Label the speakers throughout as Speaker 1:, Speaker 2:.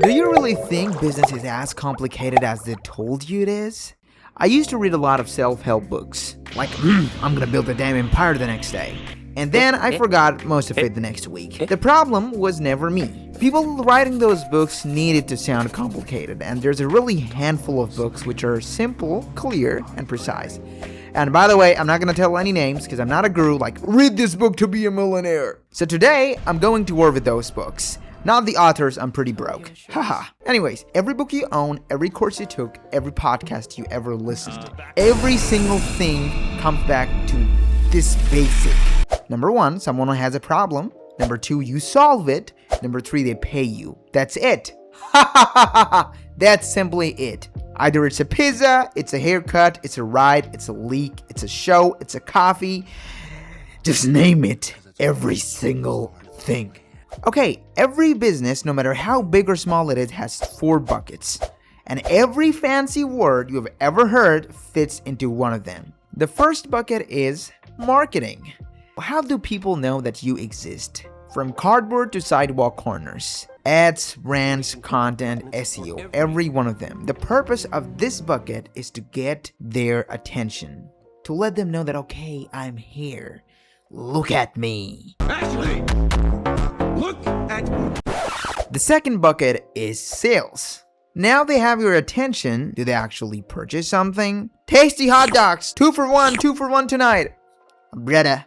Speaker 1: Do you really think business is as complicated as they told you it is? I used to read a lot of self-help books, like, I'm gonna build a damn empire the next day. And then I forgot most of it the next week. The problem was never me. People writing those books needed to sound complicated, and there's a really handful of books which are simple, clear, and precise. And by the way, I'm not gonna tell any names because I'm not a guru like, read this book to be a millionaire. So today, I'm going to war with those books. Not the authors, I'm pretty broke. Haha. Anyways, every book you own, every course you took, every podcast you ever listened to, every single thing comes back to this basic. Number 1, someone has a problem. Number 2, you solve it. Number 3, they pay you. That's it. Ha ha ha ha ha. That's simply it. Either it's a pizza, it's a haircut, it's a ride, it's a leak, it's a show, it's a coffee. Just name it. Every single thing. Okay, every business, no matter how big or small it is, has 4 buckets. And every fancy word you've ever heard fits into one of them. The first bucket is marketing. How do people know that you exist? From cardboard to sidewalk corners. Ads, brands, content, SEO, every one of them. The purpose of this bucket is to get their attention. To let them know that, okay, I'm here. Look at me.
Speaker 2: Actually, look at me.
Speaker 1: The second bucket is sales. Now they have your attention. Do they actually purchase something? Tasty hot dogs. 2 for 1 tonight. Brother,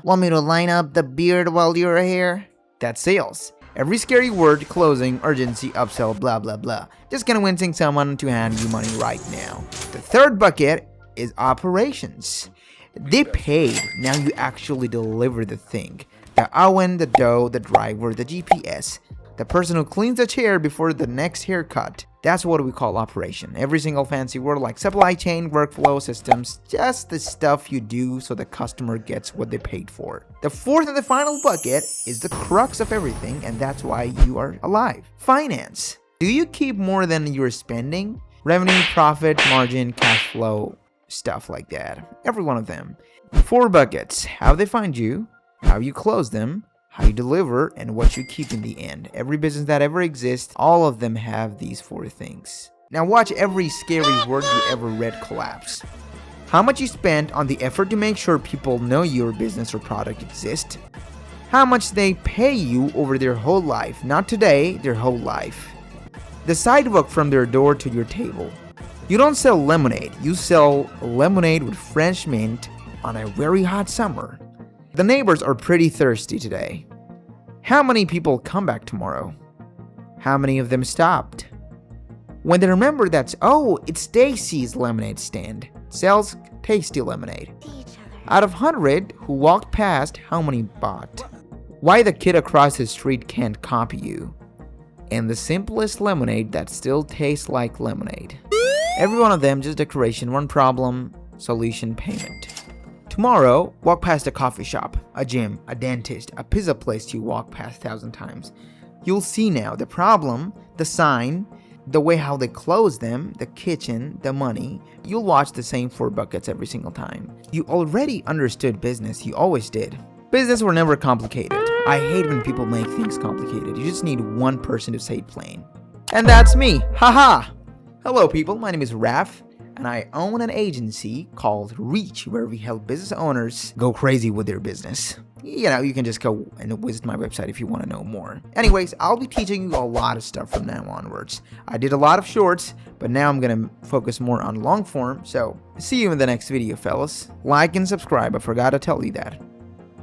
Speaker 1: want me to line up the beard while you're here? That's sales. Every scary word, closing, urgency, upsell, blah, blah, blah. Just convincing someone to hand you money right now. The third bucket is operations. They paid, now you actually deliver the thing. The oven, the dough, the driver, the GPS. The person who cleans the chair before the next haircut. That's what we call operation. Every single fancy word like supply chain, workflow, systems, just the stuff you do so the customer gets what they paid for. The fourth and the final bucket is the crux of everything, and that's why you are alive. Finance. Do you keep more than you're spending? Revenue, profit, margin, cash flow, stuff like that. Every one of them. 4 buckets. How they find you, how you close them, how you deliver, and what you keep in the end. Every business that ever exists, all of them have these 4 things. Now watch every scary word you ever read collapse. How much you spent on the effort to make sure people know your business or product exists. How much they pay you over their whole life, not today, their whole life. The sidewalk from their door to your table. You don't sell lemonade, you sell lemonade with French mint on a very hot summer. The neighbors are pretty thirsty today. How many people come back tomorrow? How many of them stopped? When they remember that, oh, it's Stacy's lemonade stand, sells tasty lemonade. Out of 100 who walked past, how many bought? Why the kid across the street can't copy you? And the simplest lemonade that still tastes like lemonade. Every one of them just decoration, one problem, solution, payment. Tomorrow, walk past a coffee shop, a gym, a dentist, a pizza place you walk past 1,000 times. You'll see now the problem, the sign, the way how they close them, the kitchen, the money. You'll watch the same 4 buckets every single time. You already understood business, you always did. Business were never complicated. I hate when people make things complicated. You just need one person to say it plain. And that's me, haha! Hello people, my name is Raff. And I own an agency called Reach, where we help business owners go crazy with their business. You know, you can just go and visit my website if you want to know more. Anyways, I'll be teaching you a lot of stuff from now onwards. I did a lot of shorts, but now I'm going to focus more on long form. So, see you in the next video, fellas. Like and subscribe, I forgot to tell you that.